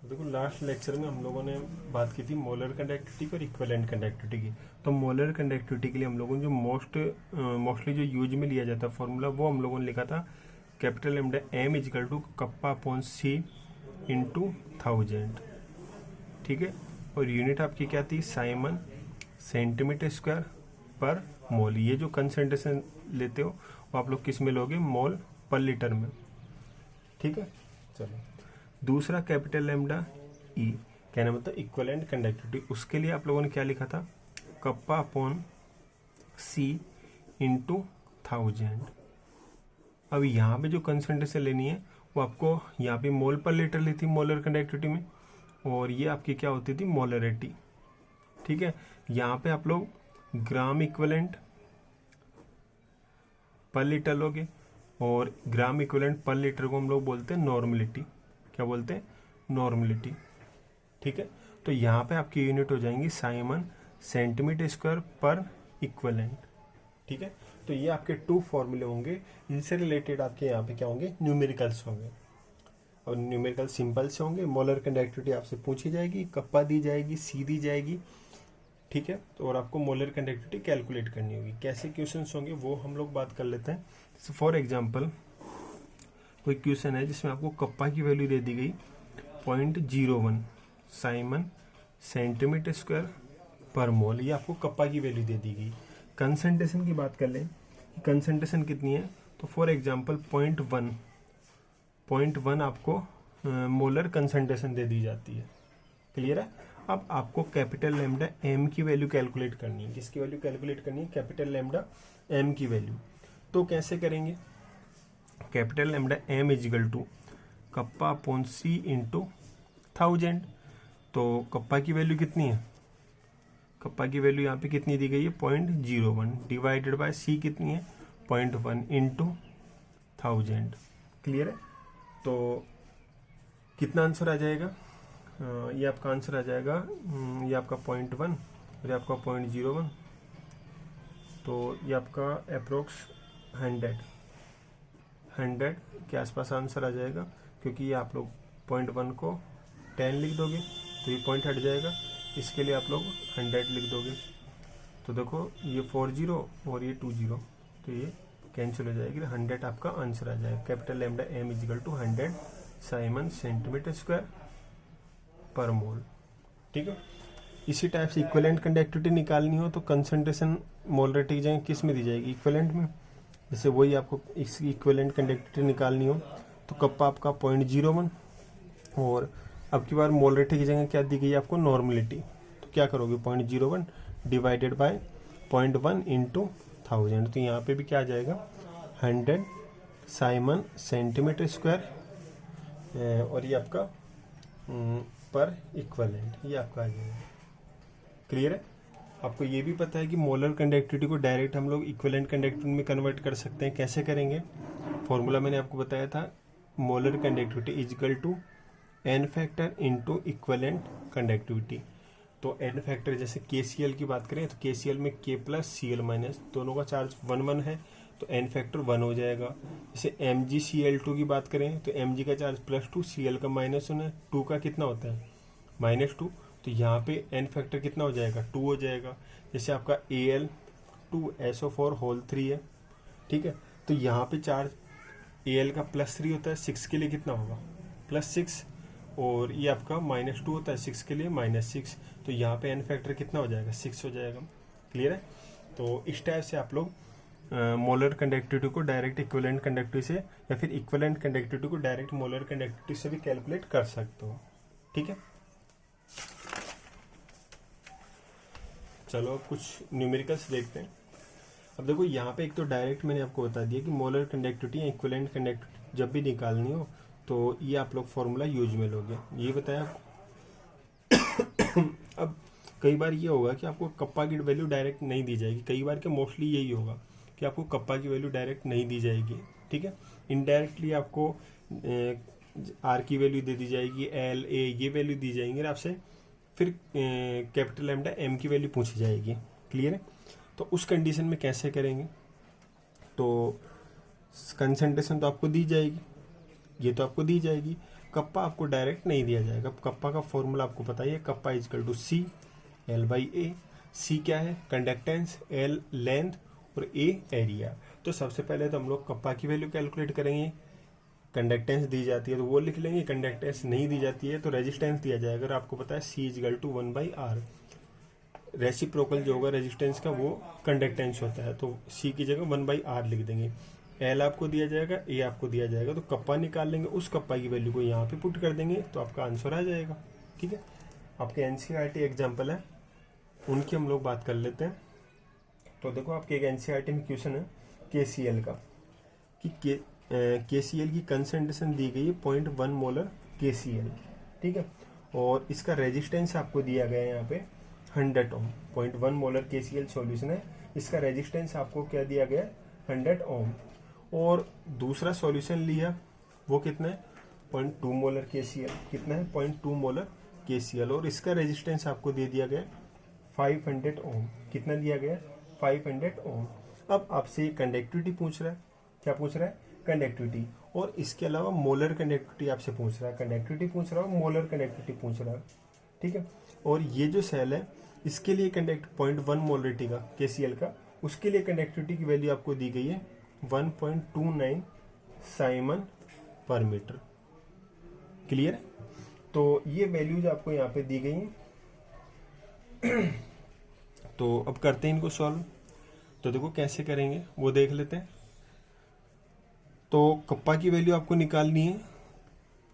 देखो last lecture में हम लोगों ने बात की थी मोलर कंडक्टिविटी और इक्विवेलेंट कंडक्टिविटी की। तो मोलर कंडक्टिविटी के लिए हम लोगों ने जो मोस्टली जो यूज में लिया जाता है फॉर्मूला, वो हम लोगों ने लिखा था capital lambda M equal to kappa upon C into 1000। ठीक है, और यूनिट आपकी क्या थी? साइमन सेंटीमीटर स्क्वायर पर मोल। ये जो कंसंट्रेशन लेते हो वो आप लोग किस में लोगे? मोल पर लीटर में। ठीक है, चलो दूसरा कैपिटल लैम्डा ई, कहना मतलब इक्विवेलेंट कंडक्टिविटी। उसके लिए आप लोगों ने क्या लिखा था? Kappa upon C into 1000। अब यहाँ पे जो कंसंट्रेशन लेनी है वो आपको यहाँ पे मोल पर लीटर ली थी मोलर कंडक्टिविटी में, और ये आपकी क्या होती थी? मोलरिटी। ठीक है, यहाँ पे आप लोग ग्राम इक्विवेलेंट पर लीटर लोगे, और ग्राम इक्विवेलेंट पर लीटर को हम लोग बोलते हैं नॉर्मलिटी। क्या बोलते हैं? नॉर्मलिटी। ठीक है, तो यहाँ पे आपकी यूनिट हो जाएंगी साइमन सेंटीमीटर स्क्वायर पर इक्विवेलेंट। ठीक है, तो ये आपके 2 फॉर्मूले होंगे। इनसे रिलेटेड आपके यहाँ पे क्या होंगे? न्यूमेरिकल्स होंगे, और न्यूमेरिकल सिंपल से होंगे। मोलर कंडक्टिविटी आपसे पूछी जाएगी, कप्पा दी जाएगी, सी दी जाएगी। ठीक है, तो और आपको मोलर कंडक्टिविटी कैलकुलेट करनी होगी। कैसे क्वेश्चंस होंगे वो हम लोग बात कर लेते हैं। जैसे फॉर एग्जांपल कोई क्वेश्चन है जिसमें आपको कप्पा की वैल्यू दे दी गई 0.01 साइमन सेंटीमीटर स्क्वायर पर मोल। ये आपको कप्पा की वैल्यू दे दी गई। कंसंट्रेशन की बात कर लें, कंसंट्रेशन कितनी है? तो फॉर एग्जांपल 0.1 आपको मोलर कंसंट्रेशन दे दी जाती है। क्लियर है? अब आपको कैपिटल लैम्डा एम की वैल्यू कैलकुलेट करनी है। किसकी वैल्यू कैलकुलेट करनी है? कैपिटल लैम्डा एम की वैल्यू। तो कैसे करेंगे? Capital lambda M equal to kappa upon C into 1000। तो कप्पा की वैल्यू कितनी है? कप्पा की वैल्यू यहाँ पे कितनी दी गई है? 0.01 डिवाइडेड बाय सी कितनी है? 0.1 इंटू 1000। क्लियर है? तो कितना आंसर आ जाएगा? ये आपका आंसर आ जाएगा, ये आपका 0.1 और ये आपका 0.01। तो ये आपका अप्रोक्स 100 के आसपास आंसर आ जाएगा, क्योंकि ये आप लोग 0.1 को 10 लिख दोगे तो ये पॉइंट हट जाएगा। इसके लिए आप लोग 100 लिख दोगे। तो देखो ये 40 और ये 20, तो ये कैंसिल हो जाएगी। 100 आपका आंसर आ जाएगा। Capital lambda M equal to 100 siemens centimetre square per mole. ठीक है, इसी टाइप से इक्विवेलेंट कंडक्टिविटी निकालनी हो तो कंसंट्रेशन मोलरिटी की जगह किस में दी जाएगी? इक्विवेलेंट में। जैसे वही आपको इसकी इक्विवेलेंट कंडक्टिविटी निकालनी हो तो कप्पा आपका 0.01, और अब की बार मोलरिटी की जगह क्या दी गई है आपको? नॉर्मलिटी। तो क्या करोगे? 0.01 डिवाइडेड बाय 0.1 इंटू 1000। तो यहाँ पे भी क्या आ जाएगा? 100 साइमन सेंटीमीटर स्क्वायर, और ये आपका पर इक्विवेलेंट, ये आपका आ जाएगा। क्लियर है? आपको ये भी पता है कि मोलर कंडक्टिविटी को डायरेक्ट हम लोग इक्विवेलेंट कंडक्टिविटी में कन्वर्ट कर सकते हैं। कैसे करेंगे? फॉर्मूला मैंने आपको बताया था, molar conductivity equal to N factor into equivalent conductivity. तो एन फैक्टर, जैसे KCl की बात करें तो KCl में K प्लस Cl माइनस दोनों का चार्ज 1 है, तो एन फैक्टर 1 हो जाएगा। जैसे MgCl2 की बात करें तो Mg का चार्ज +2, Cl का -1 है, 2 का कितना होता है? -2। तो यहाँ पे एन फैक्टर कितना हो जाएगा? 2 हो जाएगा। जैसे आपका Al2SO4 होल 3 है। ठीक है, तो यहाँ पे चार्ज Al का +3 होता है, 6 के लिए कितना होगा? +6, और ये आपका -2 होता है 6 के लिए, -6। तो यहाँ पे एन फैक्टर कितना हो जाएगा? 6 हो जाएगा। क्लियर है? तो इस टाइप से आप लोग मोलर कंडक्टिविटी को डायरेक्ट इक्विवेलेंट कंडक्टिविटी से, या फिर इक्विवेलेंट कंडक्टिविटी को डायरेक्ट मोलर कंडक्टिविटी से भी कैलकुलेट कर सकते हो। ठीक है, चलो अब कुछ न्यूमेरिकल्स देखते हैं। अब देखो यहाँ पे एक तो डायरेक्ट मैंने आपको बता दिया कि मोलर कंडक्टिविटी या इक्विवेलेंट कंडक्टिविटी जब भी निकालनी हो तो ये आप लोग फॉर्मूला यूज में लोगे, ये बताया आपको। अब कई बार ये होगा कि आपको कप्पा की वैल्यू डायरेक्ट नहीं दी जाएगी। कई बार के मोस्टली यही होगा कि आपको कप्पा की वैल्यू डायरेक्ट नहीं दी जाएगी। ठीक है, इनडायरेक्टली आपको आर की वैल्यू दे दी जाएगी, एल ए ये वैल्यू दी जाएंगी, और आपसे फिर कैपिटल लैम्डा एम की वैल्यू पूछी जाएगी। क्लियर है? तो उस कंडीशन में कैसे करेंगे? तो कंसंट्रेशन तो आपको दी जाएगी, ये तो आपको दी जाएगी। कप्पा आपको डायरेक्ट नहीं दिया जाएगा। कप्पा का फॉर्मूला आपको पता ही है, kappa is equal to C L by A. C क्या है? कंडक्टेंस, एल लेंथ और ए एरिया। तो सबसे पहले तो हम लोग कप्पा की वैल्यू कैलकुलेट करेंगे। कंडक्टेंस दी जाती है तो वो लिख लेंगे, कंडक्टेंस नहीं दी जाती है तो रेजिस्टेंस दिया जाएगा। अगर आपको पता है सी इजकल टू 1/r, रेसिप्रोकल जो होगा रेजिस्टेंस का वो कंडक्टेंस होता है, तो सी की जगह 1/r लिख देंगे। एल आपको दिया जाएगा, ए आपको दिया जाएगा, तो कप्पा निकाल लेंगे, उस कप्पा की वैल्यू को यहाँ पे पुट कर देंगे तो आपका आंसर आ जाएगा। ठीक है, आपके एनसीईआरटी एग्जाम्पल है उनकी हम लोग बात कर लेते हैं। तो देखो आपके एक एनसीईआरटी में क्वेश्चन है केसीएल का, कि केसीएल की कंसंट्रेशन दी गई है 0.1 मोलर केसीएल। ठीक है, और इसका रेजिस्टेंस आपको दिया गया है यहाँ पे 100 ओम। 0.1 मोलर केसीएल सॉल्यूशन है, इसका रेजिस्टेंस आपको क्या दिया गया है? 100 ओम। और दूसरा सॉल्यूशन लिया वो कितना है? 0.2 मोलर केसीएल। कितना है? 0.2 मोलर केसीएल, और इसका रेजिस्टेंस आपको दे दिया गया 500 ओम। कितना दिया गया? 500 ओम। अब आपसे कंडक्टिविटी पूछ रहा है, क्या पूछ रहा है? कंडक्टिविटी। और इसके अलावा मोलर कंडक्टिविटी आपसे पूछ रहा है, कंडक्टिविटी पूछ रहा है, मोलर कंडक्टिविटी पूछ रहा है। ठीक है, और ये जो सेल है इसके लिए कंडक्ट 0.1 मोलरिटी का केसीएल का, उसके लिए कंडक्टिविटी की वैल्यू आपको दी गई है 1.29 साइमन पर मीटर। क्लियर है? तो ये वैल्यूज आपको यहाँ पे दी गई हैं। तो अब करते हैं इनको सॉल्व। तो देखो कैसे करेंगे वो देख लेते हैं। तो कप्पा की वैल्यू आपको निकालनी है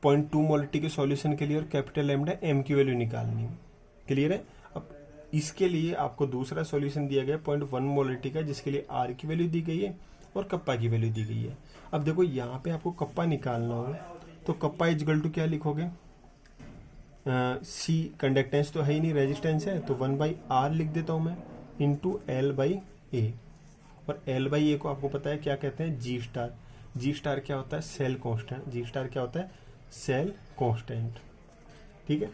0.2 मोलरिटी के सॉल्यूशन के लिए, और कैपिटल लैम्डा एम की वैल्यू निकालनी है। क्लियर है? अब इसके लिए आपको दूसरा सॉल्यूशन दिया गया 0.1 मोलरिटी का, जिसके लिए आर की वैल्यू दी गई है और कप्पा की वैल्यू दी गई है। अब देखो यहाँ पे आपको कप्पा निकालना होगा, तो कप्पा इजकल टू क्या लिखोगे? सी कंडक्टेंस तो है ही नहीं, रेजिस्टेंस है, तो 1/r लिख देता हूँ मैं, इंटू L/A। और L/A को आपको पता है क्या कहते हैं? जी स्टार। जी स्टार क्या होता है? Cell constant. जी स्टार क्या होता है? Cell constant. ठीक है,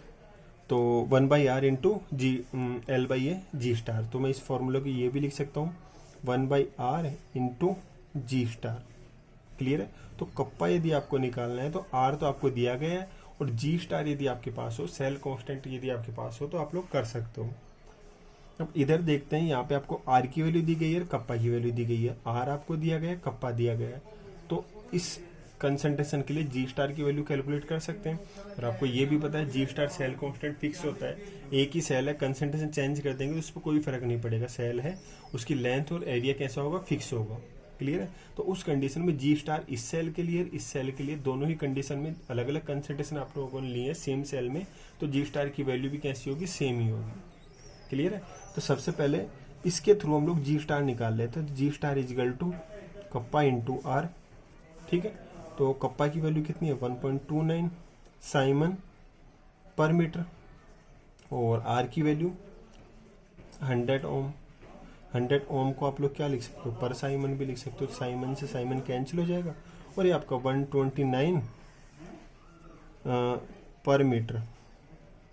तो 1/r इंटू जी L/A जी स्टार। तो मैं इस फॉर्मूले को ये भी लिख सकता हूँ 1/r इंटू जी स्टार। क्लियर है? तो कप्पा यदि आपको निकालना है तो आर तो आपको दिया गया है, और जी स्टार यदि आपके पास हो, सेल कांस्टेंट यदि आपके पास हो, तो आप लोग कर सकते हो। अब इधर देखते हैं, यहाँ पे आपको आर की वैल्यू दी गई है और कप्पा की वैल्यू दी गई है। आर आपको दिया गया है, कप्पा दिया गया है, तो इस कंसंट्रेशन के लिए जी स्टार की वैल्यू कैलकुलेट कर सकते हैं। और आपको ये भी पता है जी स्टार सेल कांस्टेंट फिक्स होता है, एक ही सेल है, कंसंट्रेशन चेंज कर देंगे तो उस पर कोई फर्क नहीं पड़ेगा। सेल है, उसकी लेंथ और एरिया कैसा होगा? फिक्स होगा। क्लियर है? तो उस कंडीशन में जी स्टार इस सेल के लिए, इस सेल के लिए, दोनों ही कंडीशन में अलग अलग कंसंट्रेशन आप लोगों ने ली है सेम सेल में, तो जी स्टार की वैल्यू भी कैसी होगी? सेम ही होगी। क्लियर है? तो सबसे पहले इसके थ्रू हम लोग जी स्टार निकाल लेते हैं। तो G star is equal to kappa into R. ठीक है, तो कप्पा की वैल्यू कितनी है? 1.29 साइमन पर मीटर, और आर की वैल्यू 100 ओम। 100 ओम को आप लोग क्या लिख सकते हो? पर साइमन भी लिख सकते हो। साइमन से साइमन कैंसिल हो जाएगा, और ये आपका 129 पर मीटर,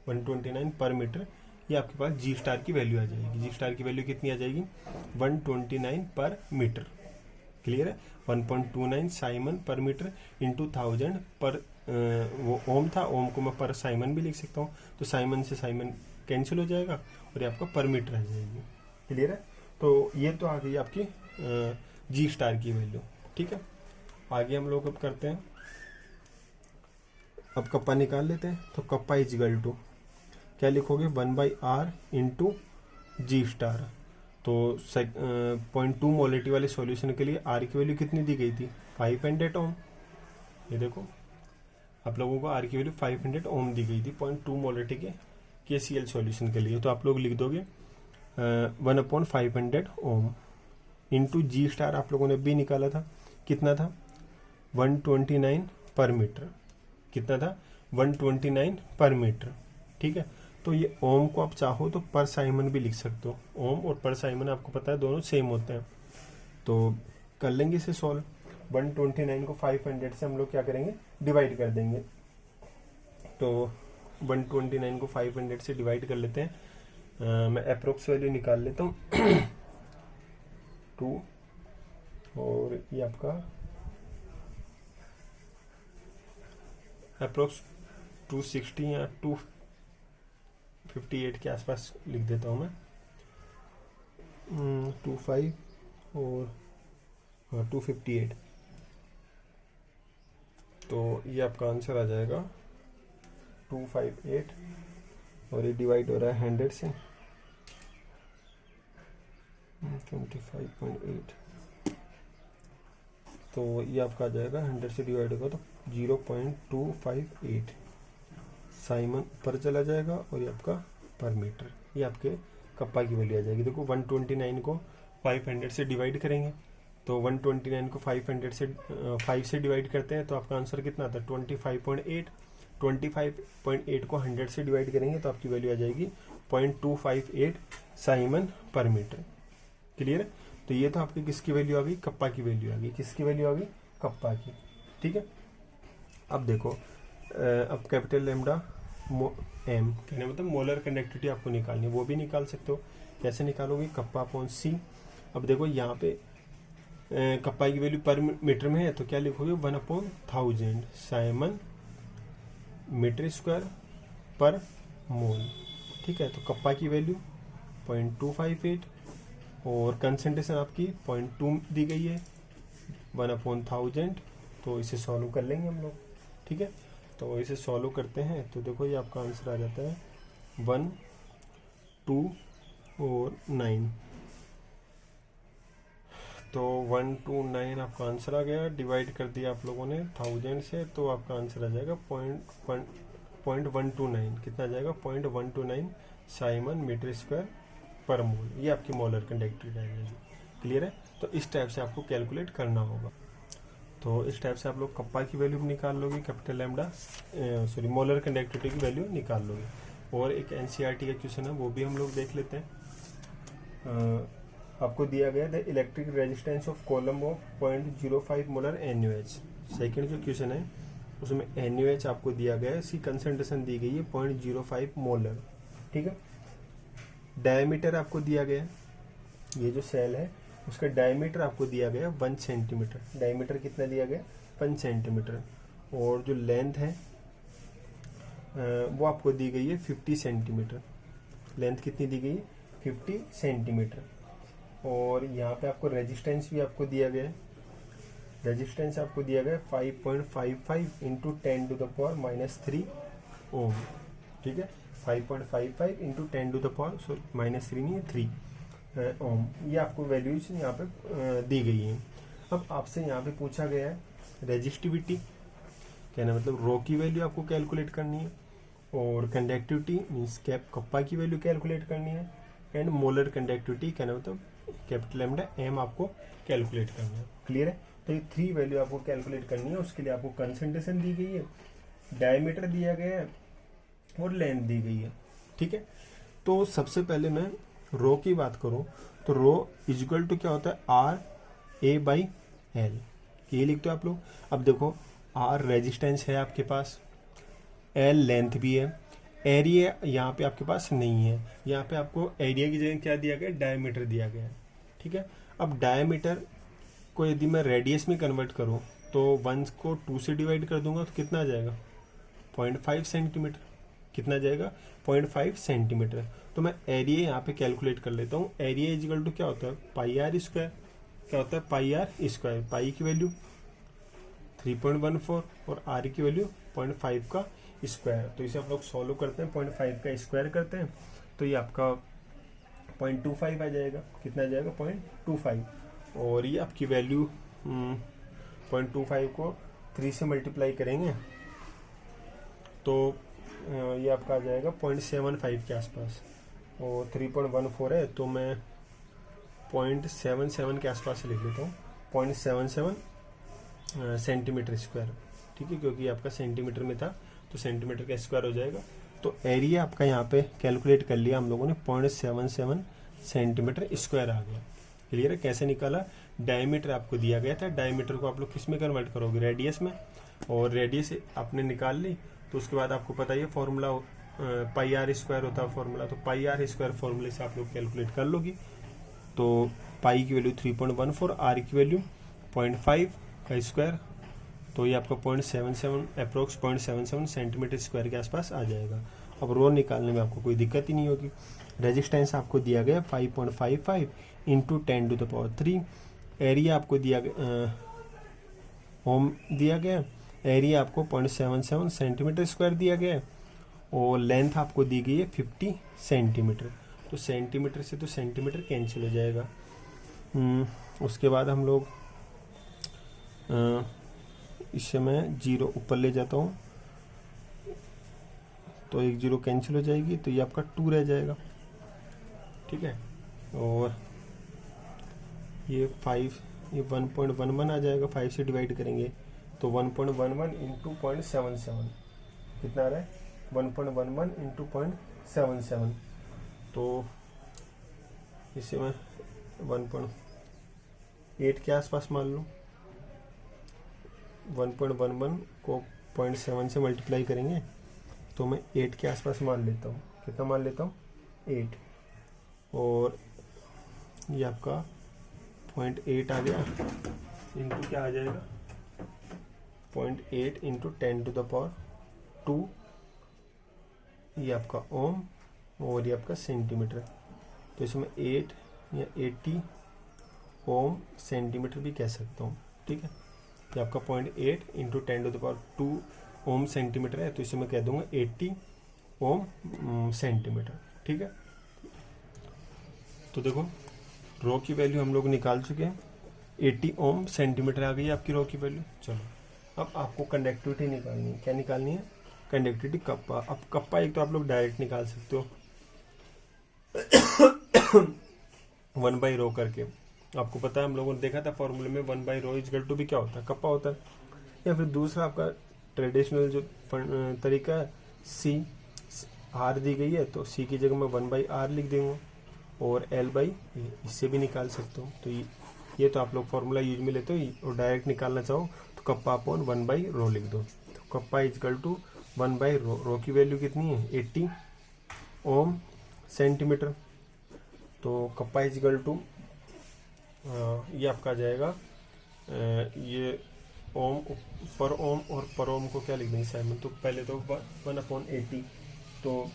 129 पर मीटर, ये आपके पास जी स्टार की वैल्यू आ जाएगी। जी स्टार की वैल्यू कितनी आ जाएगी? 129 पर मीटर। क्लियर है? 1.29 साइमन पर मीटर इंटू 1000 पर वो ओम था, ओम को मैं पर साइमन भी लिख सकता हूँ, तो साइमन से साइमन कैंसिल हो जाएगा और ये आपका पर मीटर आ जाएगी। क्लियर है? तो ये तो आ गई आपकी जी स्टार की वैल्यू। ठीक है, आगे हम लोग अब करते हैं, अब कप्पा निकाल लेते हैं। तो कप्पा इजगल टू क्या लिखोगे? 1/r इंटू जी स्टार। तो 0.2 मोलिटी वाले सॉल्यूशन के लिए आर की वैल्यू कितनी दी गई थी? 500 ओम। ये देखो आप लोगों को आर की वैल्यू 500 ओम दी गई थी 0.2 मोलिटी के केसीएल सॉल्यूशन के लिए। तो आप लोग लिख दोगे 1/500 ओम इंटू जी स्टार। आप लोगों ने भी निकाला था, कितना था? 129 पर मीटर। कितना था? 129 पर मीटर। ठीक है, तो ये ओम को आप चाहो तो पर साइमन भी लिख सकते हो। ओम और पर साइमन आपको पता है दोनों सेम होते हैं, तो कर लेंगे इसे सॉल्व। 129 को 500 से हम लोग क्या करेंगे? डिवाइड कर देंगे। तो 129 को 500 से डिवाइड कर लेते हैं। मैं अप्रोक्स वैल्यू निकाल लेता हूँ 2, और ये आपका अप्रोक्स 260 या 258 के आसपास लिख देता हूँ मैं, 25 और 258। तो ये आपका आंसर आ जाएगा 258 और ये डिवाइड हो रहा है 100 से 25.8। तो ये आपका आ जाएगा 100 से डिवाइड होगा तो 0.258 साइमन पर चला जाएगा और ये आपका पर मीटर, ये आपके कप्पा की वैल्यू आ जाएगी। देखो 129 को 500 से डिवाइड करेंगे तो 129 को 500 से 5 से डिवाइड करते हैं तो आपका आंसर कितना आता है 25.8। 25.8 को 100 से डिवाइड करेंगे तो आपकी वैल्यू आ जाएगी 0.258 साइमन पर मीटर। क्लियर है? तो ये तो आपकी किसकी वैल्यू आ गई, कप्पा की वैल्यू आ गई। किसकी वैल्यू आ गई, कप्पा की। ठीक है, अब देखो अब कैपिटल लैम्डा एम कहने मतलब मोलर कंडक्टिविटी आपको निकालनी है, वो भी निकाल सकते हो। कैसे निकालोगे, कप्पा अपॉन सी। अब देखो यहाँ पे कप्पा की वैल्यू पर मीटर में है तो क्या लिखोगे 1/1000 Simon metre square per mole. ठीक है, तो कप्पा की वैल्यू 0.258 और कंसंट्रेशन आपकी 0.2 दी गई है 1/1000। तो इसे सॉल्व कर लेंगे हम लोग। ठीक है, तो इसे सॉल्व करते हैं तो देखो ये आपका आंसर आ जाता है 1, 2 और 9। तो 1, 2, 9 आपका आंसर आ गया। डिवाइड कर दिया आप लोगों ने 1000 से तो आपका आंसर आ जाएगा 0.129। कितना आ जाएगा 0.129 साइमन मीटर स्क्वायर पर मोल। ये आपकी मोलर कंडक्टिविटी आ जाएगी। क्लियर है? तो इस टाइप से आपको कैलकुलेट करना होगा। तो इस टाइप से आप लोग कप्पा की वैल्यू निकाल लोगे, कैपिटल लैम्डा मोलर कंडक्टिविटी की वैल्यू निकाल लोगे। और एक एनसीईआरटी का क्वेश्चन है वो भी हम लोग देख लेते हैं। आपको दिया गया the electric resistance of column of 0.05 molar NaOH। Second जो क्वेश्चन है उसमें NaOH आपको दिया गया है, इसकी कंसंट्रेशन दी गई है 0.05 मोलर। ठीक है, डायमीटर आपको दिया गया है, ये जो सेल है उसका डायमीटर आपको दिया गया 1 सेंटीमीटर। डायमीटर कितना दिया गया 1 सेंटीमीटर। और जो लेंथ है वो आपको दी गई है 50 सेंटीमीटर। लेंथ कितनी दी गई है 50 सेंटीमीटर। और यहाँ पे आपको रेजिस्टेंस भी आपको दिया गया है। रेजिस्टेंस आपको दिया गया 5.55 इंटू 10⁻³ ओम। ठीक है, 5.55 इंटू 10⁻³ नहीं है 3 ओम। ये आपको वैल्यूज यहाँ पे दी गई है। अब आपसे यहाँ पे पूछा गया है रेजिस्टिविटी, कहना मतलब रो की वैल्यू आपको कैलकुलेट करनी है और कंडक्टिविटी मीन्स कप्पा की वैल्यू कैलकुलेट करनी है एंड मोलर कंडक्टिविटी कहना मतलब कैपिटल लैम्डा एम आपको कैलकुलेट करना है। क्लियर है? तो ये 3 वैल्यू आपको कैलकुलेट करनी है। उसके लिए आपको कंसंट्रेशन दी गई है, डायमीटर दिया गया है और लेंथ दी गई है। ठीक है, तो सबसे पहले मैं रो की बात करूं तो रो इक्वल टू क्या होता है RA/L। ये लिखते हो आप लोग। अब देखो R रेजिस्टेंस है आपके पास, L लेंथ भी है, एरिया यहाँ पे आपके पास नहीं है। यहाँ पे आपको एरिया की जगह क्या दिया गया, डायमीटर दिया गया है। ठीक है, अब डायमीटर को यदि मैं रेडियस में कन्वर्ट करूँ तो 1 को 2 से डिवाइड कर दूंगा तो कितना आ जाएगा 0.5 सेंटीमीटर। कितना जाएगा 0.5 सेंटीमीटर। तो मैं एरिया यहाँ पे कैलकुलेट कर लेता हूँ। एरिया इजिकल टू क्या होता है πr²। क्या होता है πr²। पाई की वैल्यू 3.14 और r की वैल्यू 0.5 का स्क्वायर। तो इसे आप लोग सॉल्व करते हैं, 0.5 का स्क्वायर करते हैं तो ये आपका 0.25 आ जाएगा। कितना आ जाएगा 0.25। और ये आपकी वैल्यू 0.25 को 3 से मल्टीप्लाई करेंगे तो ये आपका आ जाएगा 0.75 के आसपास। और 3.14 है तो मैं 0.77 के आसपास लिख लेता हूँ, 0.77 सेंटीमीटर स्क्वायर। ठीक है, क्योंकि आपका सेंटीमीटर में था तो सेंटीमीटर का स्क्वायर हो जाएगा। तो एरिया आपका यहाँ पे कैलकुलेट कर लिया हम लोगों ने 0.77 सेंटीमीटर स्क्वायर आ गया। क्लियर है? कैसे निकाला, डायमीटर आपको दिया गया था, डायमीटर को आप लोग किस में कन्वर्ट करोगे, रेडियस में। और रेडियस आपने निकाल ली तो उसके बाद आपको पता ही फॉर्मूला πr² होता है फॉर्मूला, तो πr² फॉर्मूले से आप लोग कैलकुलेट कर लोगे। तो पाई की वैल्यू 3.14, आर की वैल्यू 0.5 का स्क्वायर तो ये आपका 0.77 अप्रोक्स 0.77 सेंटीमीटर स्क्वायर के आसपास आ जाएगा। अब रो निकालने में आपको कोई दिक्कत ही नहीं होगी। रेजिस्टेंस आपको दिया गया 5.55 इंटू 10⁻3। एरिया आपको दिया गया ओम दिया गया, एरिया आपको 0.77 सेंटीमीटर स्क्वायर दिया गया है और लेंथ आपको दी गई है 50 सेंटीमीटर। तो सेंटीमीटर से तो सेंटीमीटर कैंसिल हो जाएगा। उसके बाद हम लोग इससे मैं 0 ऊपर ले जाता हूँ तो 1 0 कैंसिल हो जाएगी, तो ये आपका 2 रह जाएगा। ठीक है, और ये 5 ये 1.11 आ जाएगा। 5 से डिवाइड करेंगे तो 1.11 इंटू 0.77 कितना आ रहा है 1.11 इंटू 0.77। तो इसे मैं 1.8 के आसपास मान लूँ। 1.11 को 0.7 से मल्टीप्लाई करेंगे तो मैं 8 के आसपास मान लेता हूँ। कितना मान लेता हूँ 8, और ये आपका 0.8 आ गया इंटू क्या आ जाएगा 0.8 इंटू 10⁻²। ये आपका ओम और ये आपका सेंटीमीटर। तो इसमें 8 या 80 ओम सेंटीमीटर भी कह सकता हूँ। ठीक है, ये आपका 0.8 इंटू 10⁻² ओम सेंटीमीटर है, तो इसे मैं कह दूंगा 80 ओम सेंटीमीटर। ठीक है, तो देखो रो की वैल्यू हम लोग निकाल चुके हैं। 80 ओम सेंटीमीटर आ गई आपकी रो की वैल्यू। चलो अब आपको कंडक्टिविटी निकालनी है। क्या निकालनी है कंडक्टिविटी कप्पा। अब कप्पा एक तो आप लोग डायरेक्ट निकाल सकते हो 1/ρ करके। आपको पता है हम लोगों ने देखा था फॉर्मूले में 1/ρ इक्वल टू भी क्या होता है कप्पा होता है। या फिर दूसरा आपका ट्रेडिशनल जो तरीका है सी आर दी गई है तो सी की जगह मैं 1/r लिख दूंगा और L/, इससे भी निकाल सकते हो। तो ये तो आप लोग फॉर्मूला यूज में लेते हो और डायरेक्ट निकालना चाहो तो कप्पा अपॉन 1/ρ लिख दो। तो कप्पा इक्वल टू 1/ρ। रो की वैल्यू कितनी है 80 ओम सेंटीमीटर। तो कप्पा इक्वल टू ये आपका आ जाएगा ये ओम पर ओम और पर ओम को क्या लिख देंगे साइमन। तो पहले तो 1/80, तो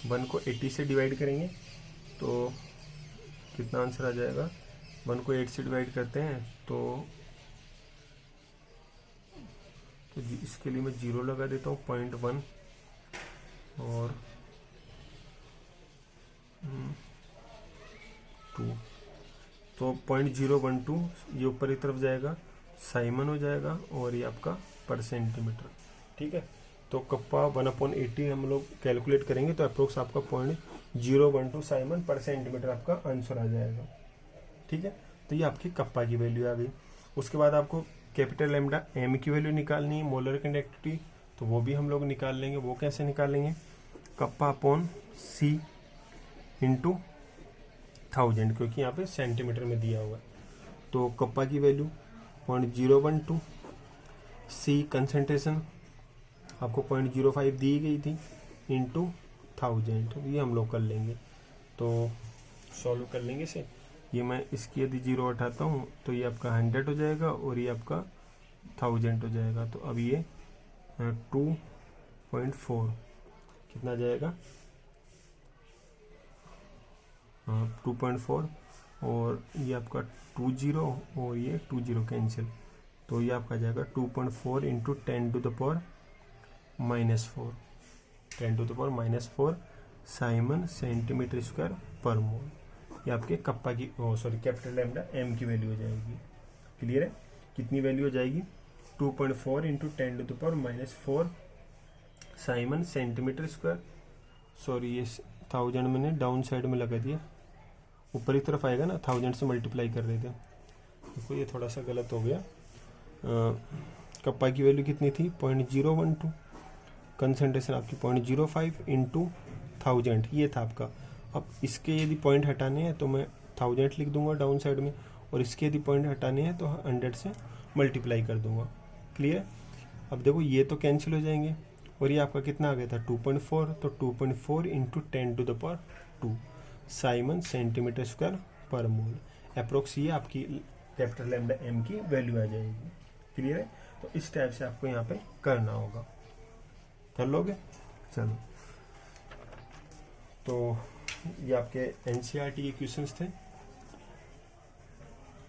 1 को 80 से डिवाइड करेंगे तो कितना आंसर आ जाएगा। 1 को 8 से डिवाइड करते हैं तो इसके लिए मैं 0 लगा देता हूँ 0.1 और 2, तो 0.012 ये ऊपर की तरफ जाएगा साइमन हो जाएगा और ये आपका पर सेंटीमीटर। ठीक है, तो कप्पा 1/80 हम लोग कैलकुलेट करेंगे तो अप्रोक्स आपका 0.012 साइमन पर सेंटीमीटर आपका आंसर आ जाएगा। ठीक है, तो ये आपकी कप्पा की वैल्यू आ गई। उसके बाद आपको कैपिटल लैम्डा एम की वैल्यू निकालनी है मोलर कंडक्टिविटी, तो वो भी हम लोग निकाल लेंगे। वो कैसे निकालेंगे कप्पा अपॉन सी इंटू 1000, क्योंकि यहाँ पे सेंटीमीटर में दिया हुआ है। तो कप्पा की वैल्यू 0.012, सी कंसंट्रेशन आपको 0.05 दी गई थी इंटू 1000, ये हम लोग कर लेंगे। तो सॉल्व कर लेंगे इसे। ये मैं इसकी यदि 0 हटाता हूँ तो ये आपका 100 हो जाएगा और ये आपका 1000 हो जाएगा। तो अब ये 2.4 कितना जाएगा 2.4 और ये आपका 20 और ये 20 कैंसिल, तो ये आपका जाएगा 2.4 into 10⁻⁻4 10⁻⁻4 Simon centimetre square per मोल। ये आपके कप्पा की कैपिटल लैम्डा एम की वैल्यू हो जाएगी। क्लियर है, कितनी वैल्यू हो जाएगी 2.4 into 10⁻⁻4 Simon centimetre square. Sorry ये 1000 मैंने डाउन साइड में लगा दिया, ऊपर की तरफ आएगा ना, 1000 से मल्टीप्लाई कर रहे थे। देखो ये थोड़ा सा गलत हो गया। कप्पा की वैल्यू कितनी थी 0.012, कंसंट्रेशन आपकी 0.05 इंटू 1000 ये था आपका। अब इसके यदि पॉइंट हटाने हैं तो मैं 1000 लिख दूंगा डाउन साइड में, और इसके यदि पॉइंट हटाने हैं तो 100 से मल्टीप्लाई कर दूंगा। क्लियर। अब देखो ये तो कैंसिल हो जाएंगे और ये आपका कितना आ गया था 2.4, तो 2.4 into 10⁻², Simon centimetre square per मोल। अप्रोक्स ये आपकी कैपिटल लैम्डा एम की वैल्यू आ जाएगी। क्लियर है। तो इस टाइप से आपको यहाँ पे करना होगा। कर लोगे? चलो, तो ये आपके एनसीईआरटी के क्वेश्चंस थे।